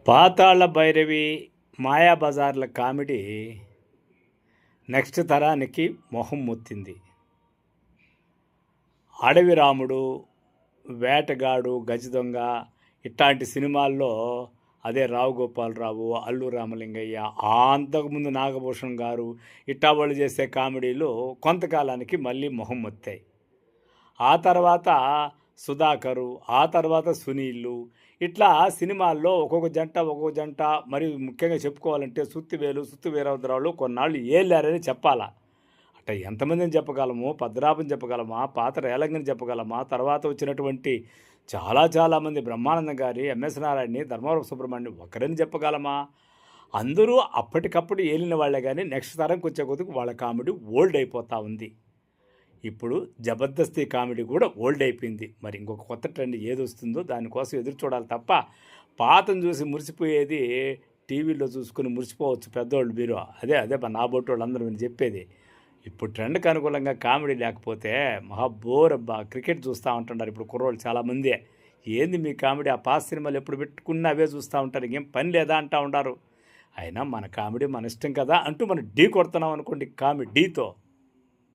పాతాళ Bhairavi, మాయాబజార్ల comedy next తరానికి మొహం మొత్తింది. అడవి రాముడు, వేటగాడు, గజదొంగ ఇట్లాంటి సినిమాల్లో అదే రావు గోపాలరావు, అల్లు రామలింగయ్య, అంతకుముందు నాగభూషణ్ గారు ఇట్టా వాళ్ళు చేసే కామెడీలు కొంతకాలానికి మళ్ళీ మొహం మొత్తాయి. ఆ తర్వాత సుధాకరు, ఆ తర్వాత సునీళ్ళు, ఇట్లా సినిమాల్లో ఒక్కొక్క జంట మరి ముఖ్యంగా చెప్పుకోవాలంటే సుత్తివేలు, సుత్తి వీరభద్రరావులు కొన్నాళ్ళు ఏళ్ళారని చెప్పాలా. అట్లా ఎంతమందిని చెప్పగలము? పద్మనాభం చెప్పగలమా? పాత రేలంగిని చెప్పగలమా? తర్వాత వచ్చినటువంటి చాలామంది బ్రహ్మానందం గారి, ఎంఎస్ నారాయణని, ధర్మవరం సుబ్రహ్మణ్యం ఒకరిని చెప్పగలమా? అందరూ అప్పటికప్పుడు ఏలిన వాళ్ళే, కానీ నెక్స్ట్ తరంకి వచ్చే కొద్దికి వాళ్ళ కామెడీ ఓల్డ్ అయిపోతూ ఉంది. ఇప్పుడు జబర్దస్త్ కామెడీ కూడా ఓల్డ్ అయిపోయింది. మరి ఇంకొక కొత్త ట్రెండ్ ఏది వస్తుందో దానికోసం ఎదురు చూడాలి తప్ప పాతను చూసి మురిసిపోయేది టీవీలో చూసుకుని మురిసిపోవచ్చు పెద్దవాళ్ళు మీరు. అదే నా బొట్టు వాళ్ళందరూ నేను చెప్పేది. ఇప్పుడు ట్రెండ్కి అనుకూలంగా కామెడీ లేకపోతే మహా బోర్ అబ్బా. క్రికెట్ చూస్తూ ఉంటున్నారు ఇప్పుడు కుర్రోళ్ళు చాలామంది. ఏంది మీ కామెడీ? ఆ పాత సినిమాలు ఎప్పుడు పెట్టుకున్నా అవే చూస్తూ ఉంటారు, ఇంకేం పని లేదా అంటూ ఉంటారు. అయినా మన కామెడీ మన ఇష్టం కదా అంటూ మనం ఢీ కొడుతున్నాం అనుకోండి కామెడీతో.